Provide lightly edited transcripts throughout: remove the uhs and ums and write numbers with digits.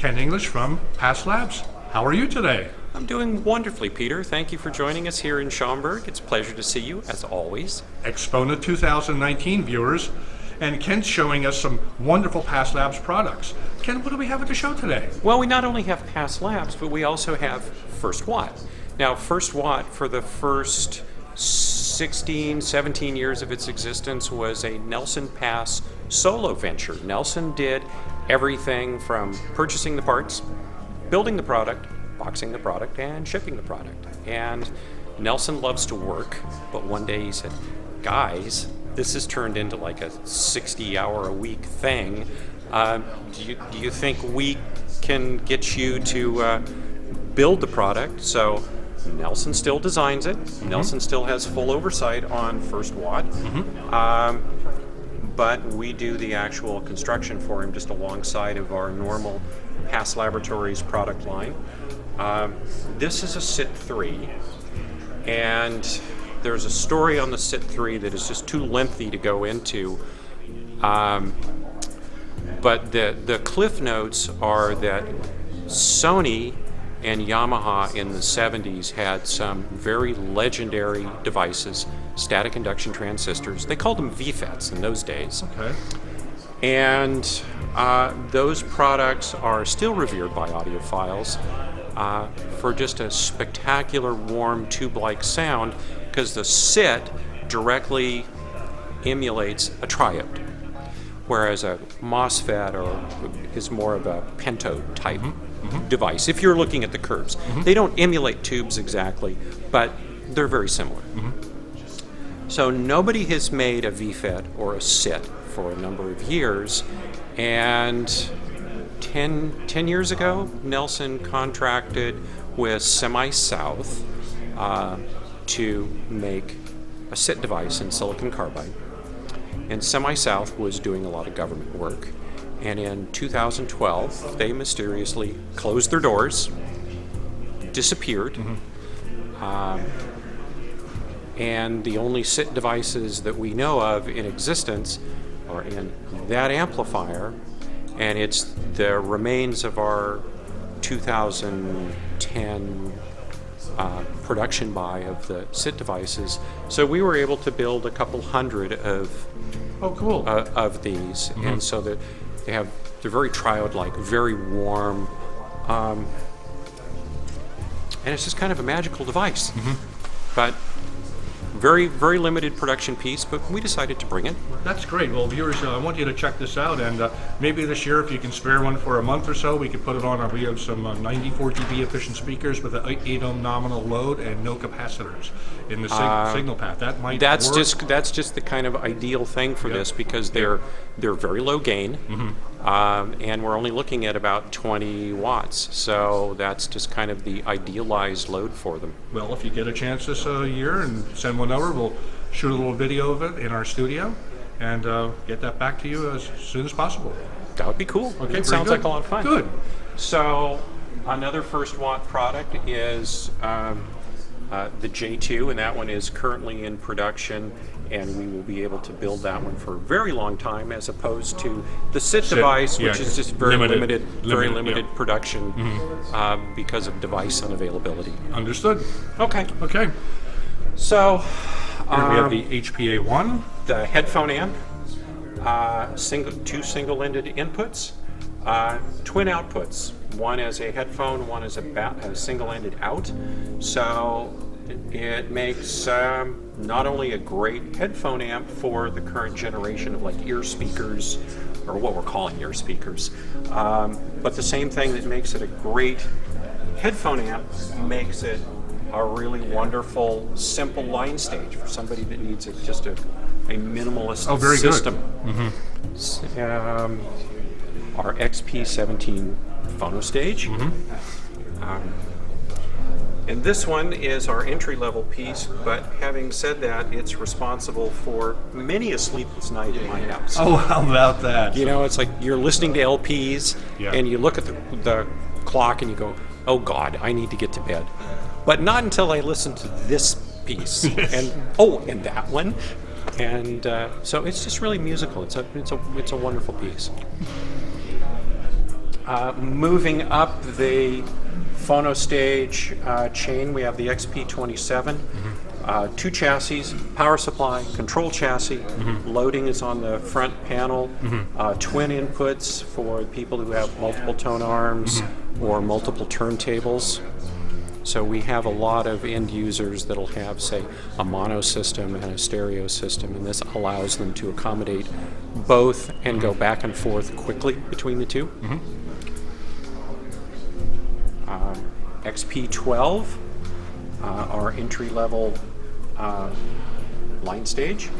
Ken English from Past Labs. How are you today? I'm doing wonderfully, Peter. Thank you for joining us here in Schaumburg. It's a pleasure to see you, as always. Axpona 2019 viewers, and Ken's showing us some wonderful Past Labs products. Ken, what do we have at the show today? Well, we not only have Past Labs, but we also have First Watt. Now, First Watt, for the first 16, 17 years of its existence, was a Nelson Pass solo venture. Nelson did everything from purchasing the parts, building the product, boxing the product, and shipping the product. And Nelson loves to work, but one day he said, guys, this has turned into like a 60-hour-a-week thing. Do you think we can get you to build the product? So Nelson still designs it. Mm-hmm. Nelson still has full oversight on First Watt. Mm-hmm. But we do the actual construction for him just alongside of our normal Past Laboratories product line. This is a SIT-3, and there's a story on the SIT-3 that is just too lengthy to go into. But the cliff notes are that Sony and Yamaha in the 70s had some very legendary devices, static induction transistors. They called them VFETs in those days. Okay. And those products are still revered by audiophiles for just a spectacular, warm, tube-like sound, because the SIT directly emulates a triode, whereas a MOSFET is more of a pentode type device. If you're looking at the curves, they don't emulate tubes exactly, but they're very similar. So nobody has made a VFET or a SIT for a number of years, and 10 years ago, Nelson contracted with Semi-South to make a SIT device in silicon carbide. And Semi-South was doing a lot of government work. And in 2012, they mysteriously closed their doors, disappeared, and the only SIT devices that we know of in existence are in that amplifier, and it's the remains of our 2010 production buy of the SIT devices. So we were able to build a couple hundred of of these, and so that they're very triode-like, very warm, and it's just kind of a magical device. But very, very limited production piece, but we decided to bring it. That's great. Well, viewers, I want you to check this out, and maybe this year, if you can spare one for a month or so, we could put it on. We have some 94 dB efficient speakers with an 8 ohm nominal load and no capacitors in the signal path. That might that's work. That's just the kind of ideal thing for this, because they're very low gain, and we're only looking at about 20 watts. So that's just kind of the idealized load for them. Well, if you get a chance this year and send one over, we'll shoot a little video of it in our studio and get that back to you as soon as possible. That would be cool. Okay, it sounds good. like a lot of fun. Good. So another First Watt product is the J2, and that one is currently in production, and we will be able to build that one for a very long time, as opposed to the SIT device, which is just very limited production because of device unavailability. Understood. Okay. Okay. So here we have the HPA1, the Headphone Amp, two single-ended inputs, twin outputs. One as a headphone, one as a single-ended out. So it makes not only a great headphone amp for the current generation of like ear speakers, or what we're calling ear speakers, but the same thing that makes it a great headphone amp makes it a really wonderful, simple line stage for somebody that needs just a minimalist system. Our XP17 phono stage. And this one is our entry-level piece, but having said that, it's responsible for many a sleepless night in my house. Oh, how about that? You know, it's like you're listening to LPs, and you look at the clock and you go, oh God, I need to get to bed. But not until I listen to this piece, and that one. And so it's just really musical. It's a wonderful piece. Moving up the phonostage chain, we have the XP27. 2 chassis, power supply, control chassis. Loading is on the front panel. Twin inputs for people who have multiple tone arms or multiple turntables. So we have a lot of end users that'll have, say, a mono system and a stereo system, and this allows them to accommodate both and go back and forth quickly between the two. XP12, our entry-level line stage.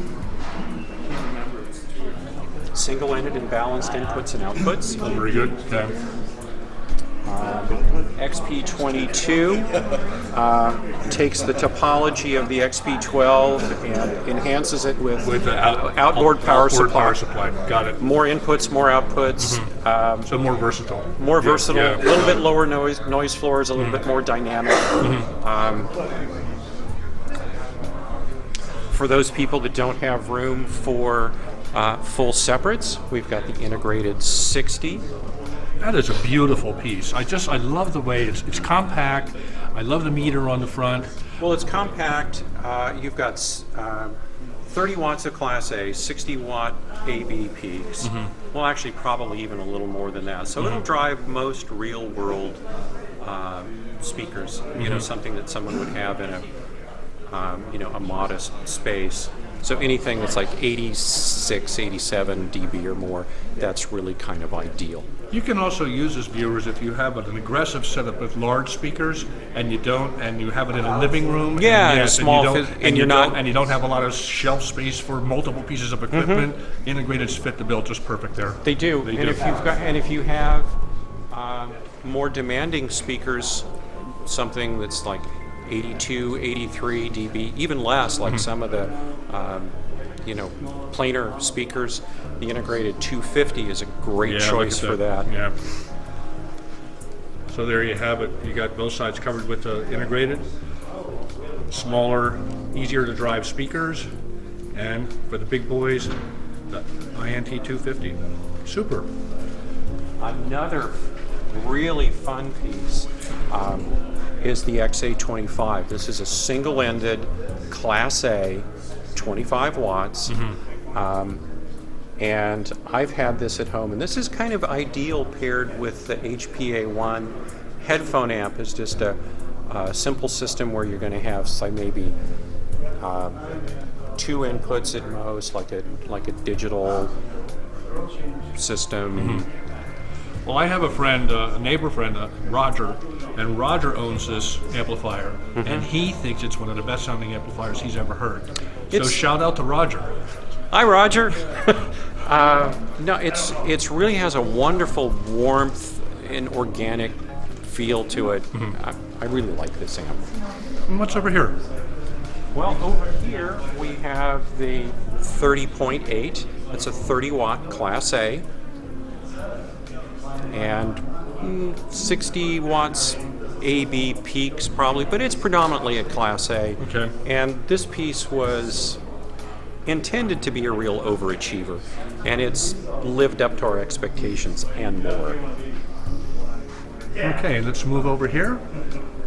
Single-ended and balanced inputs and outputs. Very good. Okay. XP22 takes the topology of the XP12 and enhances it with the outboard power supply. Power supply. Got it. More inputs, more outputs. So more versatile. More versatile, Yeah. a little bit lower noise floors, a little bit more dynamic. For those people that don't have room for full separates, we've got the integrated 60. That is a beautiful piece. I love the way it's compact. I love the meter on the front. Well, it's compact. You've got 30 watts of Class A, 60 watt AB peaks. Well, actually, probably even a little more than that. So it'll drive most real world speakers. You know, something that someone would have in a a modest space. So anything that's like 86, 87 dB or more, that's really kind of ideal. You can also use this, viewers, if you have an aggressive setup with large speakers and you have it in a living room. Yeah, and in a small and you don't have a lot of shelf space for multiple pieces of equipment. Integrateds fit the bill just perfect there. They do. If you have more demanding speakers, something that's like 82, 83 dB, even less, like some of the planar speakers, the integrated 250 is a great choice for that. Yeah. So there you have it. You got both sides covered with the integrated, smaller, easier to drive speakers, and for the big boys, the INT 250. Super. Another really fun piece is the XA25. This is a single-ended Class A, 25 watts. And I've had this at home, and this is kind of ideal paired with the HPA1. Headphone Amp is just a simple system where you're going to have, say, maybe 2 inputs at most, like a digital system. Well, I have a friend, a neighbor friend, Roger, and Roger owns this amplifier, and he thinks it's one of the best sounding amplifiers he's ever heard. So shout out to Roger. Hi, Roger. No, it's really has a wonderful warmth and organic feel to it. I really like this amp. And what's over here? Well, over here we have the 30.8. It's a 30 watt Class A. And 60 watts AB peaks probably, but it's predominantly a Class A. Okay. And this piece was intended to be a real overachiever, and it's lived up to our expectations and more. Okay, let's move over here.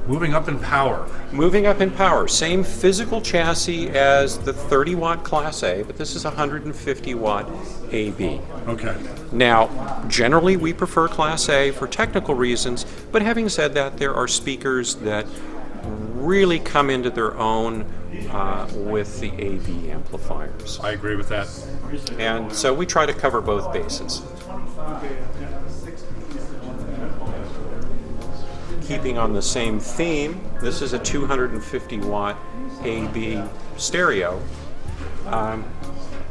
Moving up in power. Moving up in power, same physical chassis as the 30 watt Class A, but this is 150 watt AB. Okay. Now, generally we prefer Class A for technical reasons, but having said that, there are speakers that really come into their own with the AB amplifiers. I agree with that. And so we try to cover both bases. Keeping on the same theme, this is a 250 watt AB stereo.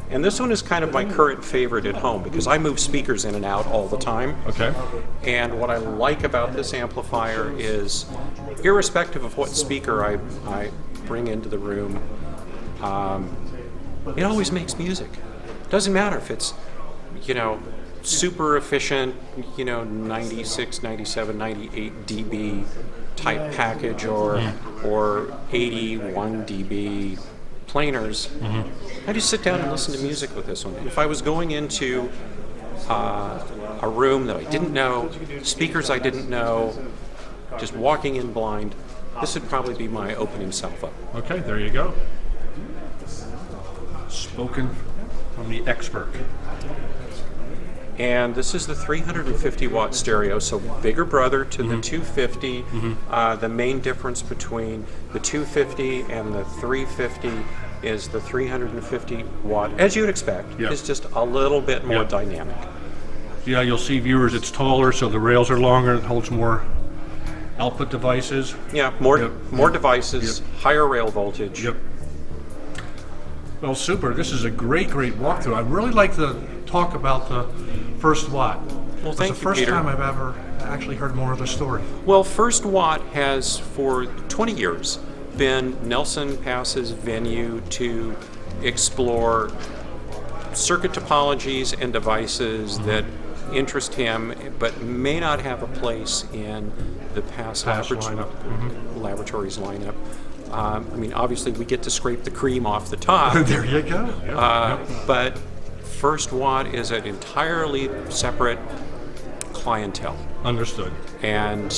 And this one is kind of my current favorite at home because I move speakers in and out all the time. Okay. And what I like about this amplifier is, irrespective of what speaker I bring into the room, it always makes music. Doesn't matter if it's, super efficient, 96, 97, 98 dB type package or 81 dB planers. I just sit down and listen to music with this one. If I was going into a room that I didn't know, speakers I didn't know, just walking in blind, this would probably be my opening salvo. Okay, there you go. Spoken from the expert. And this is the 350 watt stereo, so bigger brother to the 250. The main difference between the 250 and the 350 is the 350 watt, as you'd expect, Yep. is just a little bit more Yep. dynamic. Yeah, you'll see, viewers, it's taller, so the rails are longer. It holds more output devices. Yeah, more Yep. more devices, higher rail voltage. Yep. Well, super. This is a great walkthrough. I really like to talk about the first watt. Well, It's thank the you, first Peter. time I've ever actually heard more of the story. Well, First Watt has for 20 years been Nelson Pass's venue to explore circuit topologies and devices that interest him but may not have a place in the Pass lineup. Laboratories lineup. I mean, obviously we get to scrape the cream off the top, There you go. Yep. but First Watt is an entirely separate clientele. Understood. And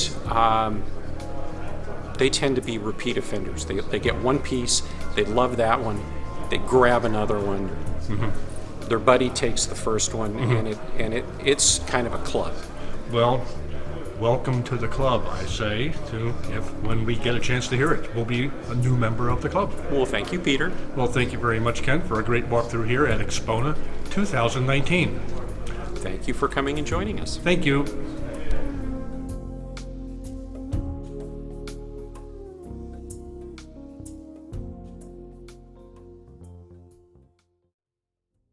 they tend to be repeat offenders. They get one piece, they love that one, they grab another one. Their buddy takes the first one, and it's kind of a club. Well, welcome to the club, I say, when we get a chance to hear it. We'll be a new member of the club. Well, thank you, Peter. Well, thank you very much, Ken, for a great walkthrough here at Axpona 2019. Thank you for coming and joining us. Thank you.